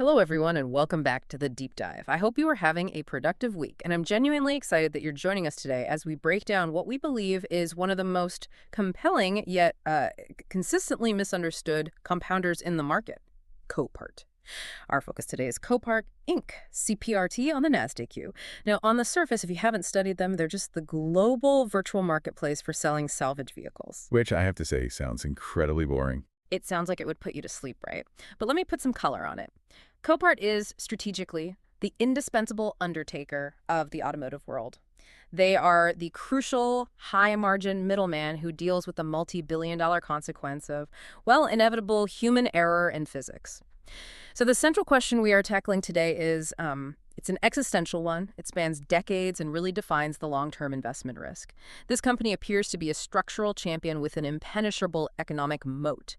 Hello, everyone, and welcome back to the Deep Dive. I hope you are having a productive week, and I'm genuinely excited that you're joining us today as we break down what we believe is one of the most compelling yet consistently misunderstood compounders in the market, Copart. Our focus today is Copart Inc., CPRT on the NASDAQ. Now, on the surface, if you haven't studied them, they're just the global virtual marketplace for selling salvage vehicles. Which I have to say sounds incredibly boring. It sounds like it would put you to sleep, right? But let me put some color on it. Copart is, strategically, the indispensable Undertaker of the automotive world. They are the crucial, high-margin middleman who deals with the multi-billion-dollar consequence of, well, inevitable human error in physics. So the central question we are tackling today is, it's an existential one. It spans decades and really defines the long-term investment risk. This company appears to be a structural champion with an impenetrable economic moat.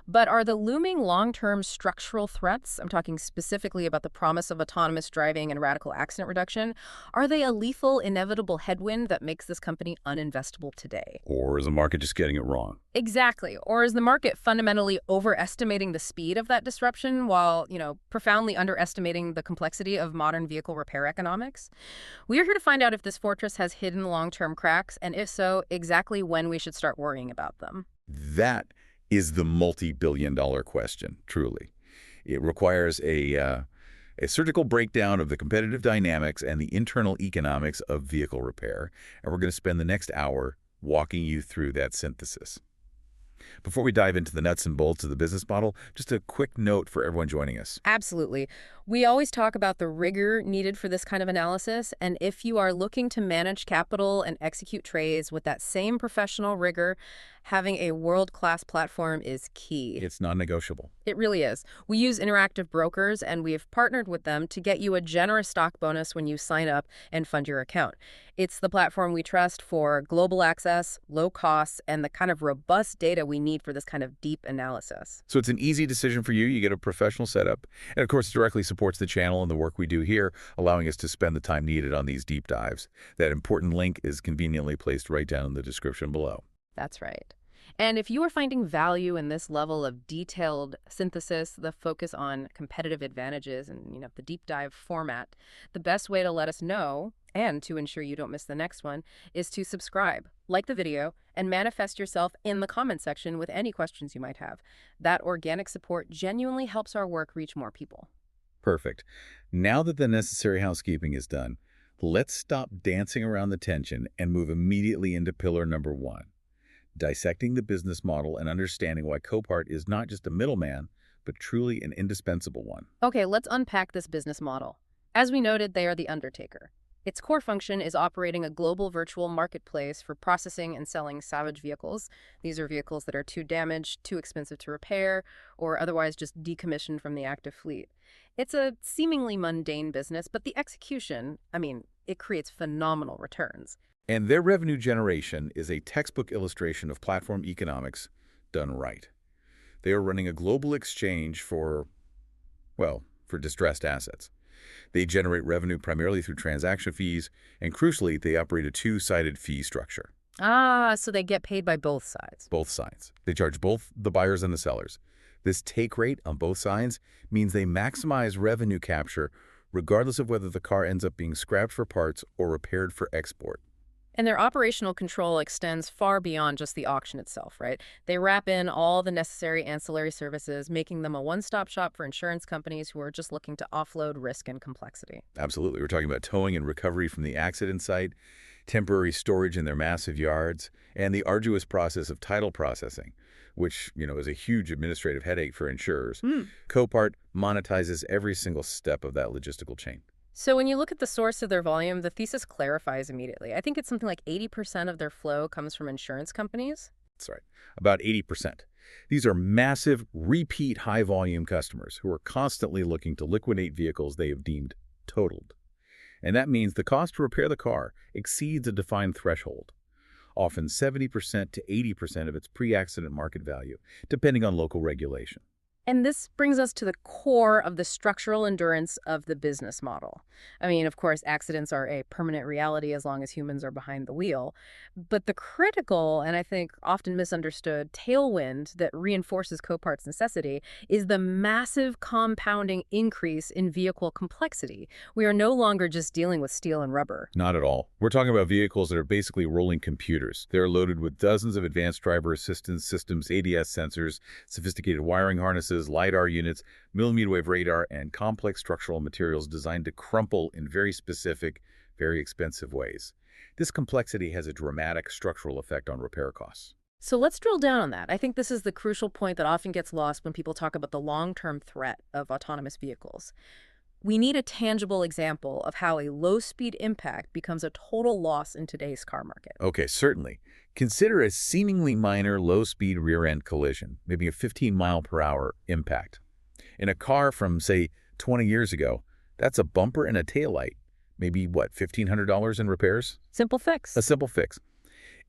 But are the looming long-term structural threats, I'm talking specifically about the promise of autonomous driving and radical accident reduction, are they a lethal, inevitable headwind that makes this company uninvestable today? Or is the market just getting it wrong? Exactly. Or is the market fundamentally overestimating the speed of that disruption while, profoundly underestimating the complexity of modern vehicle repair economics? We are here to find out if this fortress has hidden long-term cracks, and if so, exactly when we should start worrying about them. That is the multi-billion-dollar question, truly. It requires a surgical breakdown of the competitive dynamics and the internal economics of vehicle repair, and we're going to spend the next hour walking you through that synthesis. Before we dive into the nuts and bolts of the business model, just a quick note for everyone joining us. Absolutely. We always talk about the rigor needed for this kind of analysis, and if you are looking to manage capital and execute trades with that same professional rigor, having a world-class platform is key. It's non-negotiable. It really is. We use Interactive Brokers, and we've partnered with them to get you a generous stock bonus when you sign up and fund your account. It's the platform we trust for global access, low costs, and the kind of robust data we need for this kind of deep analysis. So it's an easy decision for you. You get a professional setup. And of course, it directly supports the channel and the work we do here, allowing us to spend the time needed on these deep dives. That important link is conveniently placed right down in the description below. That's right. And if you are finding value in this level of detailed synthesis, the focus on competitive advantages and, the deep dive format, the best way to let us know and to ensure you don't miss the next one is to subscribe, like the video, and manifest yourself in the comment section with any questions you might have. That organic support genuinely helps our work reach more people. Perfect. Now that the necessary housekeeping is done, let's stop dancing around the tension and move immediately into pillar number one. Dissecting the business model and understanding why Copart is not just a middleman, but truly an indispensable one. Okay, let's unpack this business model. As we noted, they are the Undertaker. Its core function is operating a global virtual marketplace for processing and selling salvage vehicles. These are vehicles that are too damaged, too expensive to repair, or otherwise just decommissioned from the active fleet. It's a seemingly mundane business, but the execution, it creates phenomenal returns. And their revenue generation is a textbook illustration of platform economics done right. They are running a global exchange for distressed assets. They generate revenue primarily through transaction fees, and crucially, they operate a two-sided fee structure. So they get paid by both sides. Both sides. They charge both the buyers and the sellers. This take rate on both sides means they maximize revenue capture regardless of whether the car ends up being scrapped for parts or repaired for export. And their operational control extends far beyond just the auction itself, right? They wrap in all the necessary ancillary services, making them a one-stop shop for insurance companies who are just looking to offload risk and complexity. Absolutely. We're talking about towing and recovery from the accident site, temporary storage in their massive yards, and the arduous process of title processing, which, is a huge administrative headache for insurers. Copart monetizes every single step of that logistical chain. So when you look at the source of their volume, the thesis clarifies immediately. I think it's something like 80% of their flow comes from insurance companies. That's right. About 80%. These are massive, repeat high-volume customers who are constantly looking to liquidate vehicles they have deemed totaled. And that means the cost to repair the car exceeds a defined threshold, often 70% to 80% of its pre-accident market value, depending on local regulation. And this brings us to the core of the structural endurance of the business model. I mean, of course, accidents are a permanent reality as long as humans are behind the wheel. But the critical, and I think often misunderstood, tailwind that reinforces Copart's necessity is the massive compounding increase in vehicle complexity. We are no longer just dealing with steel and rubber. Not at all. We're talking about vehicles that are basically rolling computers. They're loaded with dozens of advanced driver assistance systems, ADS sensors, sophisticated wiring harnesses, LiDAR units, millimeter wave radar, and complex structural materials designed to crumple in very specific, very expensive ways. This complexity has a dramatic structural effect on repair costs. So let's drill down on that. I think this is the crucial point that often gets lost when people talk about the long-term threat of autonomous vehicles. We need a tangible example of how a low-speed impact becomes a total loss in today's car market. Okay, certainly. Consider a seemingly minor low-speed rear-end collision, maybe a 15-mile-per-hour impact. In a car from, say, 20 years ago, that's a bumper and a taillight. Maybe, what, $1,500 in repairs? Simple fix. A simple fix.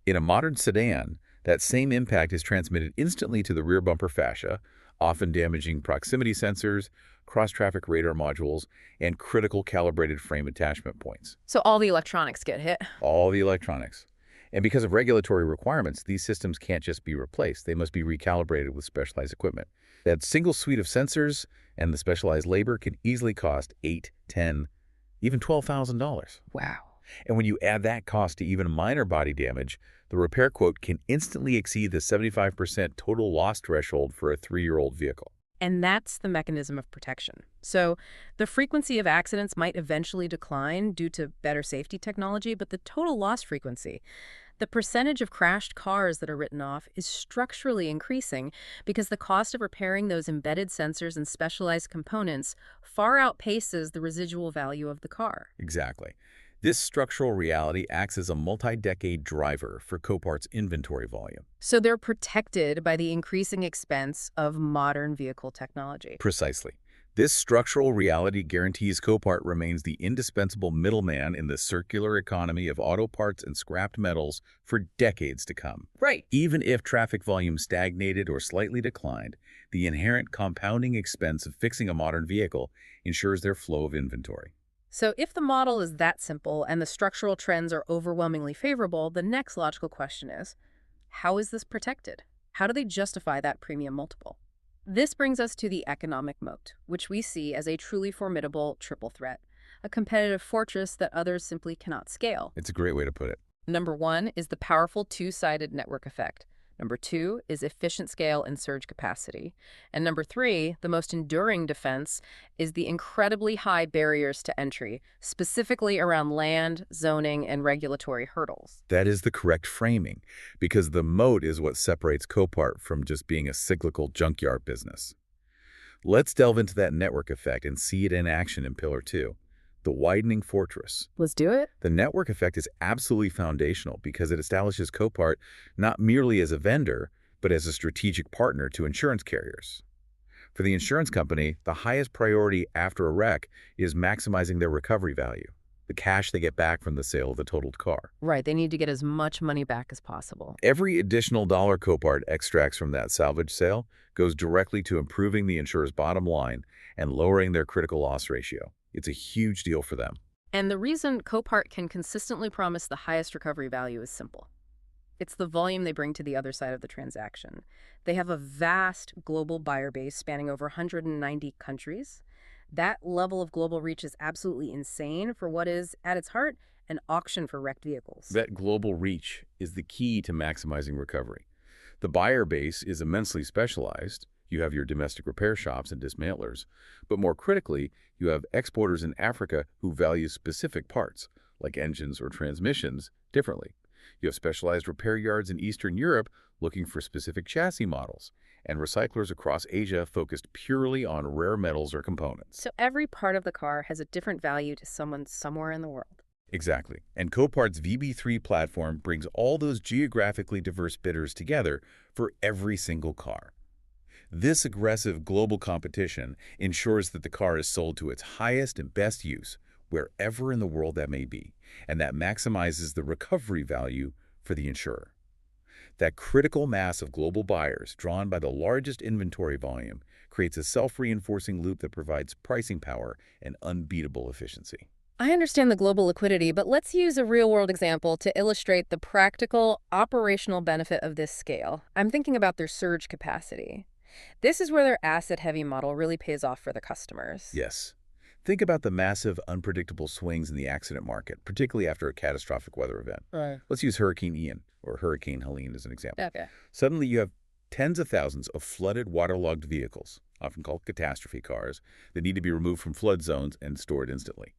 In a modern sedan, that same impact is transmitted instantly to the rear bumper fascia, often damaging proximity sensors, cross-traffic radar modules, and critical calibrated frame attachment points. So all the electronics get hit. All the electronics. And because of regulatory requirements, these systems can't just be replaced. They must be recalibrated with specialized equipment. That single suite of sensors and the specialized labor can easily cost $8, $10, even $12,000. Wow. And when you add that cost to even minor body damage, the repair quote can instantly exceed the 75% total loss threshold for a 3-year-old vehicle. And that's the mechanism of protection. So the frequency of accidents might eventually decline due to better safety technology, but the total loss frequency, the percentage of crashed cars that are written off, is structurally increasing because the cost of repairing those embedded sensors and specialized components far outpaces the residual value of the car. Exactly. This structural reality acts as a multi-decade driver for Copart's inventory volume. So they're protected by the increasing expense of modern vehicle technology. Precisely. This structural reality guarantees Copart remains the indispensable middleman in the circular economy of auto parts and scrapped metals for decades to come. Right. Even if traffic volume stagnated or slightly declined, the inherent compounding expense of fixing a modern vehicle ensures their flow of inventory. So if the model is that simple and the structural trends are overwhelmingly favorable, the next logical question is, how is this protected? How do they justify that premium multiple? This brings us to the economic moat, which we see as a truly formidable triple threat, a competitive fortress that others simply cannot scale. It's a great way to put it. Number one is the powerful two-sided network effect. Number two is efficient scale and surge capacity. And number three, the most enduring defense, is the incredibly high barriers to entry, specifically around land, zoning, and regulatory hurdles. That is the correct framing, because the moat is what separates Copart from just being a cyclical junkyard business. Let's delve into that network effect and see it in action in Pillar 2. The widening fortress. Let's do it. The network effect is absolutely foundational because it establishes Copart not merely as a vendor, but as a strategic partner to insurance carriers. For the insurance company, the highest priority after a wreck is maximizing their recovery value, the cash they get back from the sale of the totaled car. Right, they need to get as much money back as possible. Every additional dollar Copart extracts from that salvage sale goes directly to improving the insurer's bottom line and lowering their critical loss ratio. It's a huge deal for them. And the reason Copart can consistently promise the highest recovery value is simple. It's the volume they bring to the other side of the transaction. They have a vast global buyer base spanning over 190 countries. That level of global reach is absolutely insane for what is, at its heart, an auction for wrecked vehicles. That global reach is the key to maximizing recovery. The buyer base is immensely specialized. You have your domestic repair shops and dismantlers, but more critically, you have exporters in Africa who value specific parts, like engines or transmissions, differently. You have specialized repair yards in Eastern Europe looking for specific chassis models, and recyclers across Asia focused purely on rare metals or components. So every part of the car has a different value to someone somewhere in the world. Exactly. And Copart's VB3 platform brings all those geographically diverse bidders together for every single car. This aggressive global competition ensures that the car is sold to its highest and best use, wherever in the world that may be, and that maximizes the recovery value for the insurer. That critical mass of global buyers, drawn by the largest inventory volume, creates a self-reinforcing loop that provides pricing power and unbeatable efficiency. I understand the global liquidity, but let's use a real-world example to illustrate the practical, operational benefit of this scale. I'm thinking about their surge capacity. This is where their asset-heavy model really pays off for the customers. Yes. Think about the massive, unpredictable swings in the accident market, particularly after a catastrophic weather event. Right. Let's use Hurricane Ian or Hurricane Helene as an example. Okay. Suddenly you have tens of thousands of flooded, waterlogged vehicles, often called catastrophe cars, that need to be removed from flood zones and stored instantly.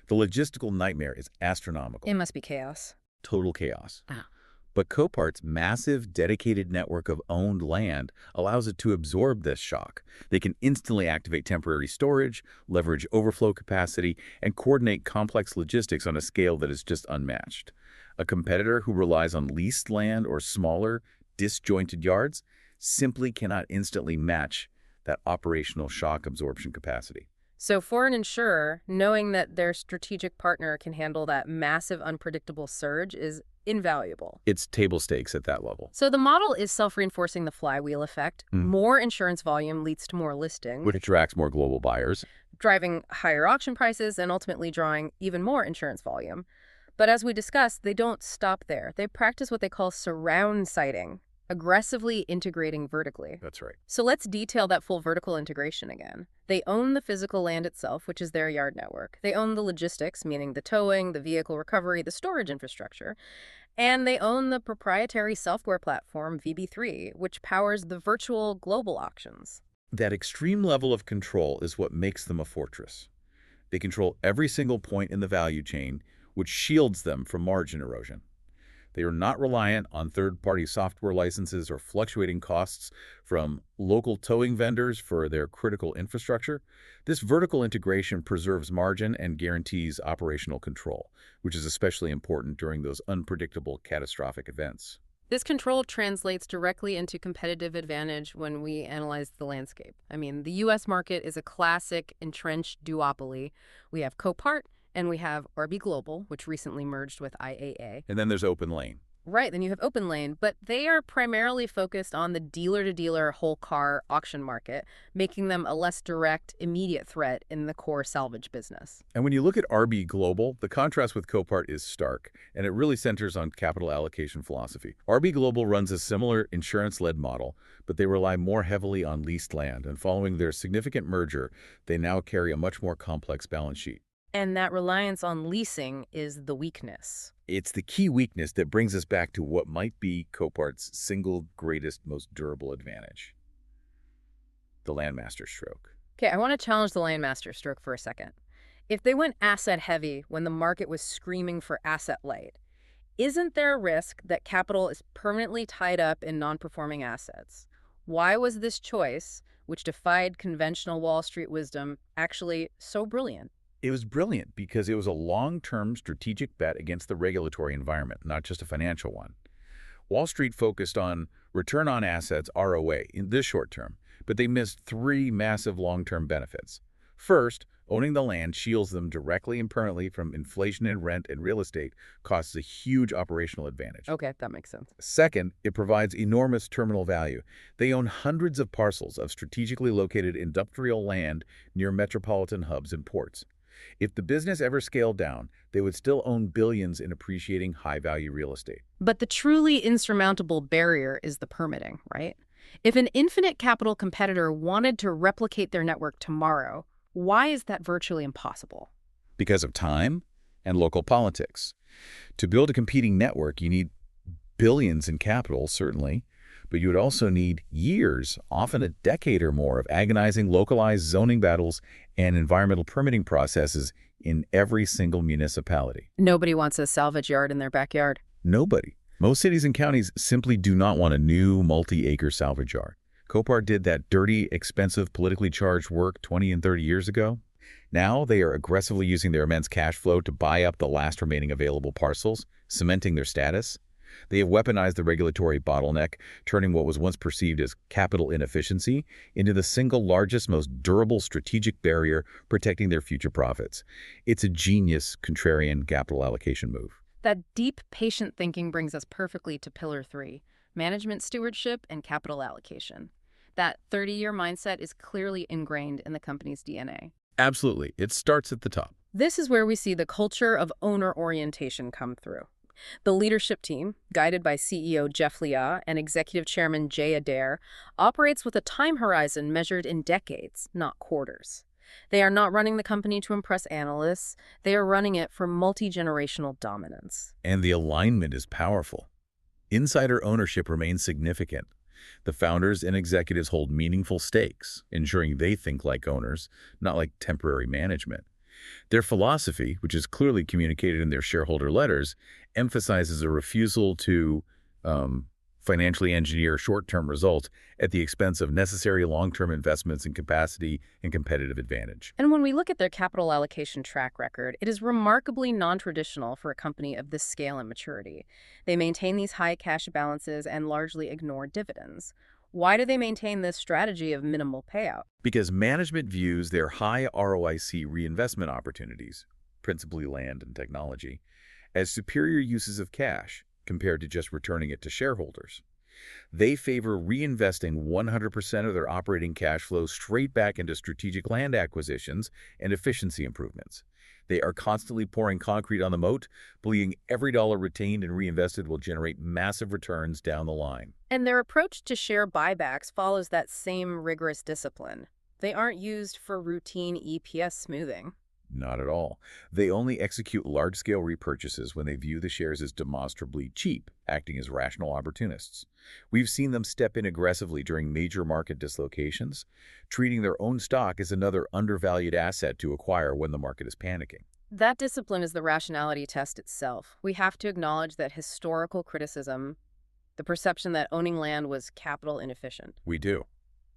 The logistical nightmare is astronomical. It must be chaos. Total chaos. Ah. But Copart's massive, dedicated network of owned land allows it to absorb this shock. They can instantly activate temporary storage, leverage overflow capacity, and coordinate complex logistics on a scale that is just unmatched. A competitor who relies on leased land or smaller, disjointed yards simply cannot instantly match that operational shock absorption capacity. So for an insurer, knowing that their strategic partner can handle that massive, unpredictable surge is invaluable. It's table stakes at that level. So the model is self-reinforcing the flywheel effect. More insurance volume leads to more listings, Which attracts more global buyers. driving higher auction prices and ultimately drawing even more insurance volume. But as we discussed, they don't stop there. They practice what they call surround siting, aggressively integrating vertically. That's right. So let's detail that full vertical integration again. They own the physical land itself, which is their yard network. They own the logistics, meaning the towing, the vehicle recovery, the storage infrastructure. And they own the proprietary software platform VB3, which powers the virtual global auctions. That extreme level of control is what makes them a fortress. They control every single point in the value chain, which shields them from margin erosion. They are not reliant on third-party software licenses or fluctuating costs from local towing vendors for their critical infrastructure. This vertical integration preserves margin and guarantees operational control, which is especially important during those unpredictable catastrophic events. This control translates directly into competitive advantage when we analyze the landscape. I mean, the U.S. market is a classic entrenched duopoly. We have Copart, and we have RB Global, which recently merged with IAA. And then there's Open Lane. Right, then you have Open Lane, but they are primarily focused on the dealer-to-dealer whole car auction market, making them a less direct, immediate threat in the core salvage business. And when you look at RB Global, the contrast with Copart is stark, and it really centers on capital allocation philosophy. RB Global runs a similar insurance-led model, but they rely more heavily on leased land, and following their significant merger, they now carry a much more complex balance sheet. And that reliance on leasing is the weakness. It's the key weakness that brings us back to what might be Copart's single greatest, most durable advantage: the land Masterstroke. Okay, I want to challenge the land Masterstroke for a second. If they went asset heavy when the market was screaming for asset light, isn't there a risk that capital is permanently tied up in non-performing assets? Why was this choice, which defied conventional Wall Street wisdom, actually so brilliant? It was brilliant because it was a long-term strategic bet against the regulatory environment, not just a financial one. Wall Street focused on return on assets, ROA, in this short term, but they missed three massive long-term benefits. First, owning the land shields them directly and permanently from inflation in rent and real estate, costs a huge operational advantage. Okay, that makes sense. Second, it provides enormous terminal value. They own hundreds of parcels of strategically located industrial land near metropolitan hubs and ports. If the business ever scaled down, they would still own billions in appreciating high-value real estate. But the truly insurmountable barrier is the permitting, right? If an infinite capital competitor wanted to replicate their network tomorrow, why is that virtually impossible? Because of time and local politics. To build a competing network, you need billions in capital, certainly, but you would also need years, often a decade or more, of agonizing localized zoning battles and environmental permitting processes in every single municipality. Nobody wants a salvage yard in their backyard. Nobody. Most cities and counties simply do not want a new multi-acre salvage yard. Copart did that dirty, expensive, politically charged work 20 and 30 years ago. Now they are aggressively using their immense cash flow to buy up the last remaining available parcels, cementing their status. They have weaponized the regulatory bottleneck, turning what was once perceived as capital inefficiency into the single largest, most durable strategic barrier protecting their future profits. It's a genius contrarian capital allocation move. That deep, patient thinking brings us perfectly to Pillar 3, management stewardship and capital allocation. That 30-year mindset is clearly ingrained in the company's DNA. Absolutely. It starts at the top. This is where we see the culture of owner orientation come through. The leadership team, guided by CEO Jeff Liah and Executive Chairman Jay Adair, operates with a time horizon measured in decades, not quarters. They are not running the company to impress analysts. They are running it for multi-generational dominance. And the alignment is powerful. Insider ownership remains significant. The founders and executives hold meaningful stakes, ensuring they think like owners, not like temporary management. Their philosophy, which is clearly communicated in their shareholder letters, emphasizes a refusal to financially engineer short-term results at the expense of necessary long-term investments in capacity and competitive advantage. And when we look at their capital allocation track record, it is remarkably non-traditional for a company of this scale and maturity. They maintain these high cash balances and largely ignore dividends. Why do they maintain this strategy of minimal payout? Because management views their high ROIC reinvestment opportunities, principally land and technology, as superior uses of cash compared to just returning it to shareholders. They favor reinvesting 100% of their operating cash flow straight back into strategic land acquisitions and efficiency improvements. They are constantly pouring concrete on the moat, believing every dollar retained and reinvested will generate massive returns down the line. And their approach to share buybacks follows that same rigorous discipline. They aren't used for routine EPS smoothing. Not at all. They only execute large-scale repurchases when they view the shares as demonstrably cheap, acting as rational opportunists. We've seen them step in aggressively during major market dislocations, treating their own stock as another undervalued asset to acquire when the market is panicking. That discipline is the rationality test itself. We have to acknowledge that historical criticism, the perception that owning land was capital inefficient. We do.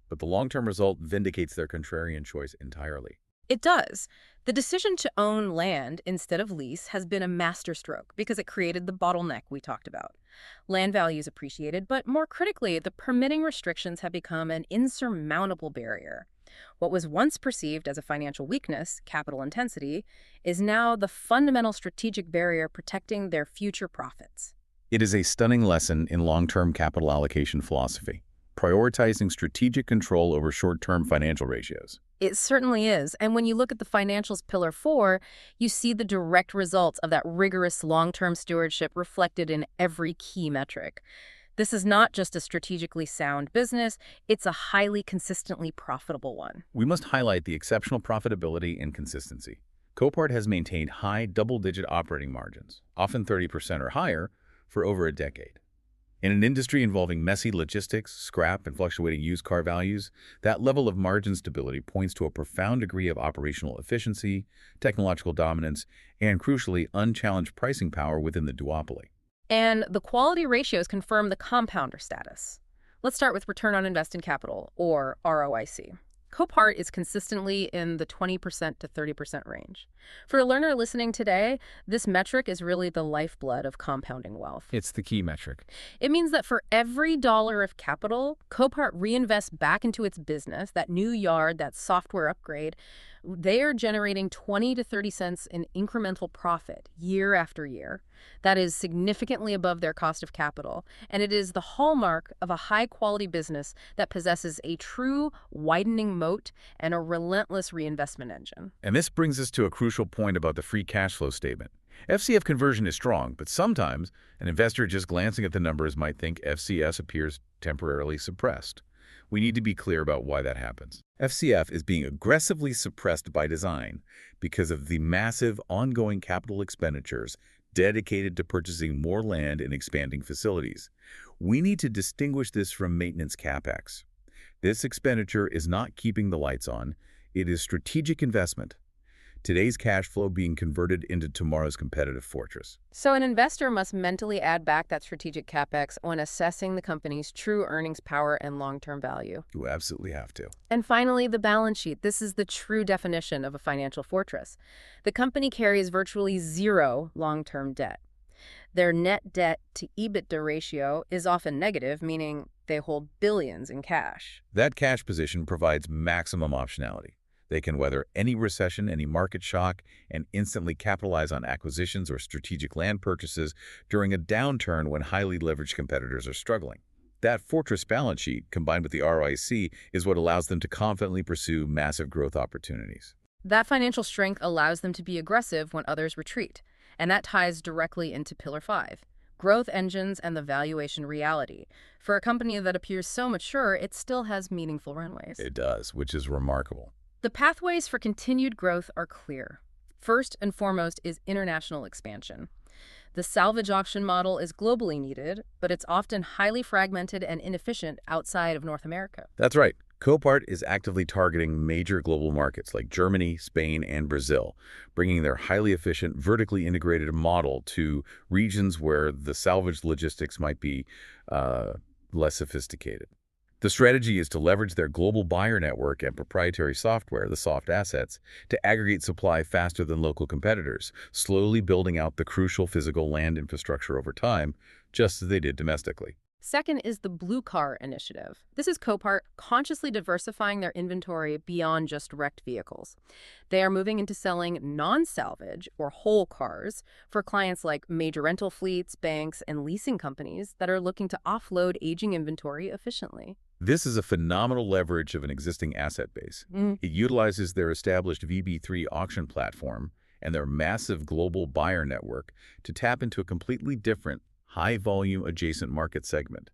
But the long-term result vindicates their contrarian choice entirely. It does. The decision to own land instead of lease has been a masterstroke because it created the bottleneck we talked about. Land values appreciated, but more critically, the permitting restrictions have become an insurmountable barrier. What was once perceived as a financial weakness, capital intensity, is now the fundamental strategic barrier protecting their future profits. It is a stunning lesson in long-term capital allocation philosophy, prioritizing strategic control over short-term financial ratios. It certainly is. And when you look at the financials pillar 4, you see the direct results of that rigorous long-term stewardship reflected in every key metric. This is not just a strategically sound business, it's a highly consistently profitable one. We must highlight the exceptional profitability and consistency. Copart has maintained high double-digit operating margins, often 30% or higher, for over a decade. In an industry involving messy logistics, scrap, and fluctuating used car values, that level of margin stability points to a profound degree of operational efficiency, technological dominance, and, crucially, unchallenged pricing power within the duopoly. And the quality ratios confirm the compounder status. Let's start with return on invested capital, or ROIC. Copart is consistently in the 20% to 30% range. For a learner listening today, this metric is really the lifeblood of compounding wealth. It's the key metric. It means that for every dollar of capital, Copart reinvests back into its business, that new yard, that software upgrade, they are generating 20 to 30 cents in incremental profit year after year. That is significantly above their cost of capital, and it is the hallmark of a high-quality business that possesses a true widening moat and a relentless reinvestment engine. And this brings us to a crucial point about the free cash flow statement. FCF conversion is strong, but sometimes an investor just glancing at the numbers might think FCS appears temporarily suppressed. We need to be clear about why that happens. FCF is being aggressively suppressed by design because of the massive ongoing capital expenditures dedicated to purchasing more land and expanding facilities. We need to distinguish this from maintenance Capex. This expenditure is not keeping the lights on. It is strategic investment. Today's cash flow being converted into tomorrow's competitive fortress. So an investor must mentally add back that strategic capex when assessing the company's true earnings power and long-term value. You absolutely have to. And finally, the balance sheet. This is the true definition of a financial fortress. The company carries virtually zero long-term debt. Their net debt to EBITDA ratio is often negative, meaning they hold billions in cash. That cash position provides maximum optionality. They can weather any recession, any market shock, and instantly capitalize on acquisitions or strategic land purchases during a downturn when highly leveraged competitors are struggling. That fortress balance sheet, combined with the ROIC, is what allows them to confidently pursue massive growth opportunities. That financial strength allows them to be aggressive when others retreat, and that ties directly into Pillar 5, growth engines and the valuation reality. For a company that appears so mature, it still has meaningful runways. It does, which is remarkable. The pathways for continued growth are clear. First and foremost is international expansion. The salvage auction model is globally needed, but it's often highly fragmented and inefficient outside of North America. That's right. Copart is actively targeting major global markets like Germany, Spain, and Brazil, bringing their highly efficient, vertically integrated model to regions where the salvage logistics might be less sophisticated. The strategy is to leverage their global buyer network and proprietary software, the soft assets, to aggregate supply faster than local competitors, slowly building out the crucial physical land infrastructure over time, just as they did domestically. Second is the Blue Car Initiative. This is Copart consciously diversifying their inventory beyond just wrecked vehicles. They are moving into selling non-salvage or whole cars for clients like major rental fleets, banks, and leasing companies that are looking to offload aging inventory efficiently. This is a phenomenal leverage of an existing asset base. It utilizes their established VB3 auction platform and their massive global buyer network to tap into a completely different, high-volume adjacent market segment.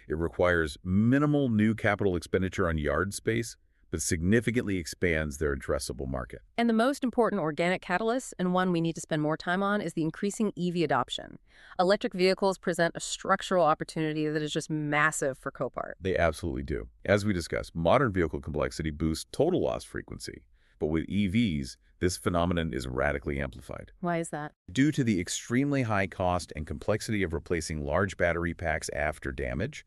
It requires minimal new capital expenditure on yard space, but significantly expands their addressable market. And the most important organic catalyst, and one we need to spend more time on, is the increasing EV adoption. Electric vehicles present a structural opportunity that is just massive for Copart. They absolutely do. As we discussed, modern vehicle complexity boosts total loss frequency. But with EVs, this phenomenon is radically amplified. Why is that? Due to the extremely high cost and complexity of replacing large battery packs after damage,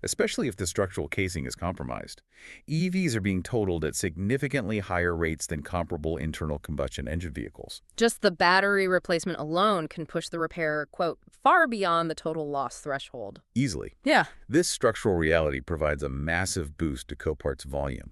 especially if the structural casing is compromised, EVs are being totaled at significantly higher rates than comparable internal combustion engine vehicles. Just the battery replacement alone can push the repair, quote, far beyond the total loss threshold. Easily. Yeah. This structural reality provides a massive boost to Copart's volume.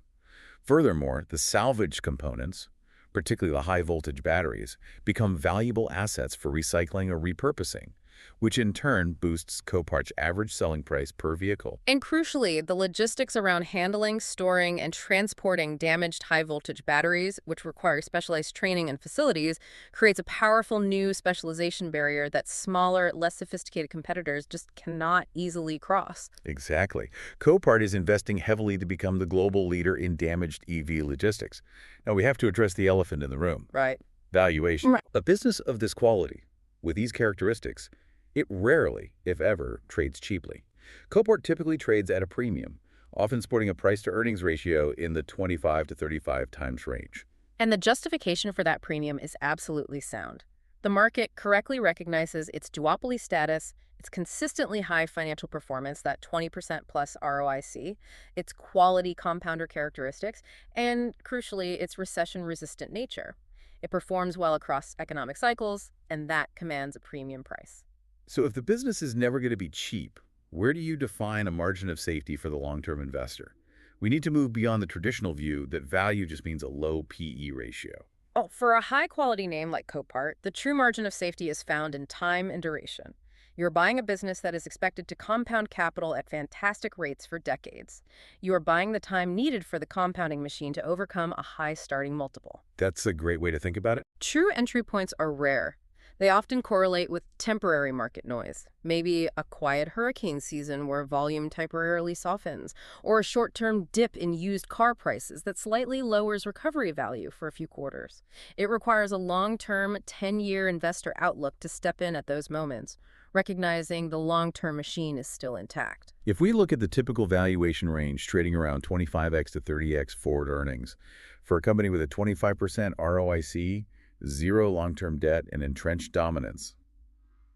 Furthermore, the salvage components, particularly the high-voltage batteries, become valuable assets for recycling or repurposing, which in turn boosts Copart's average selling price per vehicle. And crucially, the logistics around handling, storing, and transporting damaged high-voltage batteries, which require specialized training and facilities, creates a powerful new specialization barrier that smaller, less sophisticated competitors just cannot easily cross. Exactly. Copart is investing heavily to become the global leader in damaged EV logistics. Now, we have to address the elephant in the room. Right. Valuation. Right. A business of this quality, with these characteristics, it rarely, if ever, trades cheaply. Copart typically trades at a premium, often sporting a price-to-earnings ratio in the 25 to 35 times range. And the justification for that premium is absolutely sound. The market correctly recognizes its duopoly status, its consistently high financial performance, that 20% plus ROIC, its quality compounder characteristics, and, crucially, its recession-resistant nature. It performs well across economic cycles, and that commands a premium price. So if the business is never going to be cheap, where do you define a margin of safety for the long-term investor? We need to move beyond the traditional view that value just means a low PE ratio. Oh, for a high-quality name like Copart, the true margin of safety is found in time and duration. You're buying a business that is expected to compound capital at fantastic rates for decades. You are buying the time needed for the compounding machine to overcome a high starting multiple. That's a great way to think about it. True entry points are rare. They often correlate with temporary market noise, maybe a quiet hurricane season where volume temporarily softens, or a short-term dip in used car prices that slightly lowers recovery value for a few quarters. It requires a long-term, 10-year investor outlook to step in at those moments, recognizing the long-term machine is still intact. If we look at the typical valuation range trading around 25x to 30x forward earnings, for a company with a 25% ROIC, zero long-term debt, and entrenched dominance,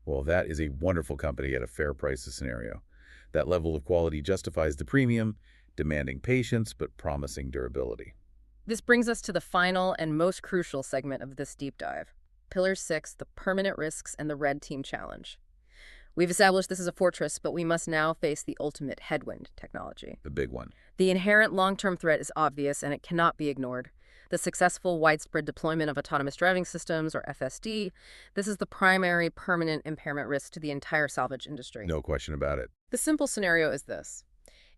well, that is a wonderful company at a fair price scenario. That level of quality justifies the premium, demanding patience but promising durability. This brings us to the final and most crucial segment of this deep dive. Pillar 6, the permanent risks and the red team challenge. We've established this as a fortress, but we must now face the ultimate headwind technology. The big one. The inherent long-term threat is obvious and it cannot be ignored. The successful widespread deployment of autonomous driving systems, or FSD, this is the primary permanent impairment risk to the entire salvage industry. No question about it. The simple scenario is this.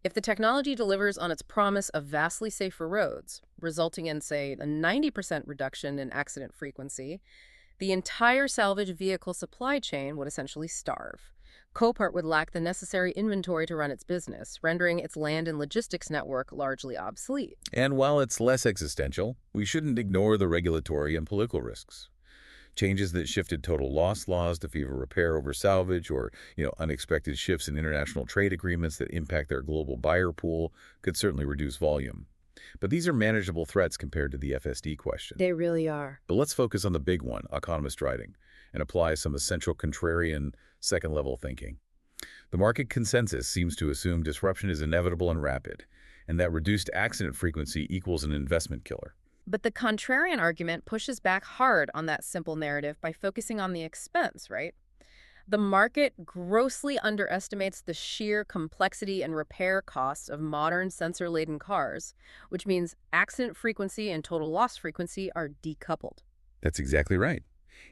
If the technology delivers on its promise of vastly safer roads, resulting in, say, a 90% reduction in accident frequency, the entire salvage vehicle supply chain would essentially starve. Copart would lack the necessary inventory to run its business, rendering its land and logistics network largely obsolete. And while it's less existential, we shouldn't ignore the regulatory and political risks. Changes that shifted total loss laws to favor repair over salvage, or unexpected shifts in international trade agreements that impact their global buyer pool could certainly reduce volume. But these are manageable threats compared to the FSD question. They really are. But let's focus on the big one, autonomous driving, and apply some essential contrarian second-level thinking. The market consensus seems to assume disruption is inevitable and rapid, and that reduced accident frequency equals an investment killer. But the contrarian argument pushes back hard on that simple narrative by focusing on the expense, right? The market grossly underestimates the sheer complexity and repair costs of modern sensor-laden cars, which means accident frequency and total loss frequency are decoupled. That's exactly right.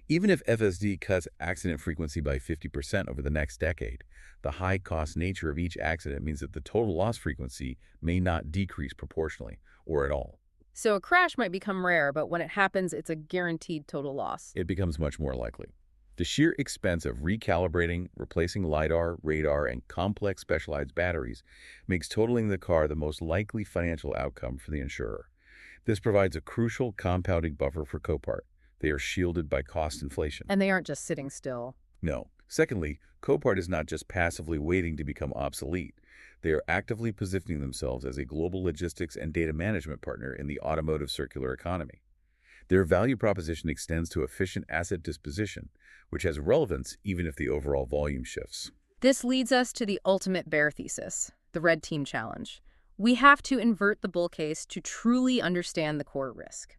Even if FSD cuts accident frequency by 50% over the next decade, the high-cost nature of each accident means that the total loss frequency may not decrease proportionally or at all. So a crash might become rare, but when it happens, it's a guaranteed total loss. It becomes much more likely. The sheer expense of recalibrating, replacing LiDAR, radar, and complex specialized batteries makes totaling the car the most likely financial outcome for the insurer. This provides a crucial compounding buffer for Copart. They are shielded by cost inflation. And they aren't just sitting still. No. Secondly, Copart is not just passively waiting to become obsolete. They are actively positioning themselves as a global logistics and data management partner in the automotive circular economy. Their value proposition extends to efficient asset disposition, which has relevance even if the overall volume shifts. This leads us to the ultimate bear thesis, the red team challenge. We have to invert the bull case to truly understand the core risk.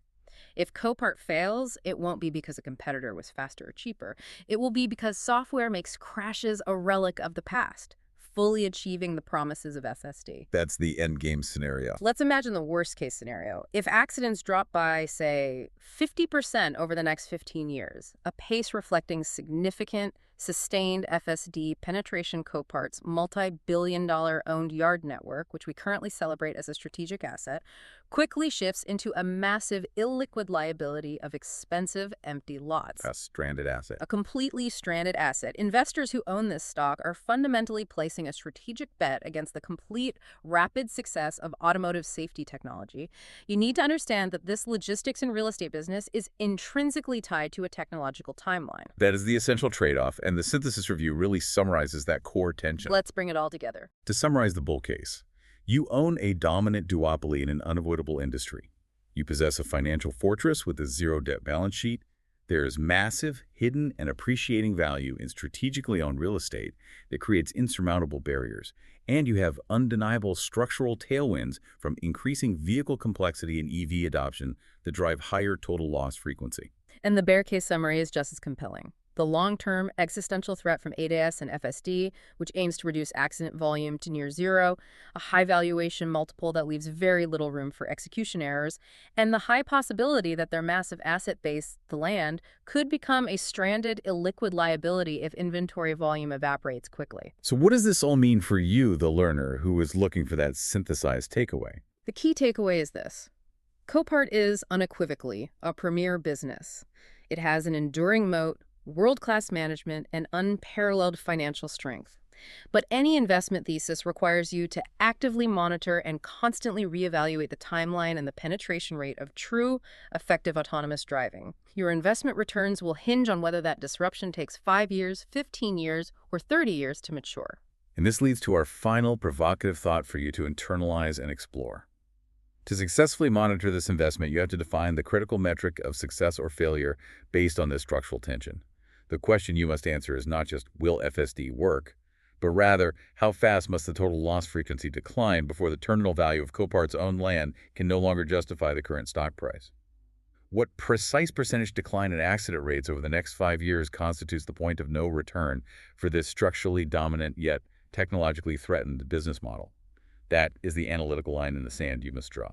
If Copart fails, it won't be because a competitor was faster or cheaper. It will be because software makes crashes a relic of the past, fully achieving the promises of FSD. That's the endgame scenario. Let's imagine the worst-case scenario. If accidents drop by, say, 50% over the next 15 years, a pace reflecting significant, sustained FSD penetration, Copart's multi-billion-dollar owned yard network, which we currently celebrate as a strategic asset, quickly shifts into a massive illiquid liability of expensive empty lots. A stranded asset. A completely stranded asset. Investors who own this stock are fundamentally placing a strategic bet against the complete, rapid success of automotive safety technology. You need to understand that this logistics and real estate business is intrinsically tied to a technological timeline. That is the essential trade-off, and the synthesis review really summarizes that core tension. Let's bring it all together. To summarize the bull case, you own a dominant duopoly in an unavoidable industry. You possess a financial fortress with a zero-debt balance sheet. There is massive, hidden, and appreciating value in strategically owned real estate that creates insurmountable barriers. And you have undeniable structural tailwinds from increasing vehicle complexity and EV adoption that drive higher total loss frequency. And the bear case summary is just as compelling. The long-term existential threat from ADAS and FSD, which aims to reduce accident volume to near zero, a high valuation multiple that leaves very little room for execution errors, and the high possibility that their massive asset base, the land, could become a stranded, illiquid liability if inventory volume evaporates quickly. So what does this all mean for you, the learner, who is looking for that synthesized takeaway? The key takeaway is this. Copart is unequivocally a premier business. It has an enduring moat, world-class management, and unparalleled financial strength. But any investment thesis requires you to actively monitor and constantly reevaluate the timeline and the penetration rate of true, effective autonomous driving. Your investment returns will hinge on whether that disruption takes 5 years, 15 years, or 30 years to mature. And this leads to our final provocative thought for you to internalize and explore. To successfully monitor this investment, you have to define the critical metric of success or failure based on this structural tension. The question you must answer is not just, will FSD work, but rather, how fast must the total loss frequency decline before the terminal value of Copart's own land can no longer justify the current stock price? What precise percentage decline in accident rates over the next 5 years constitutes the point of no return for this structurally dominant yet technologically threatened business model? That is the analytical line in the sand you must draw.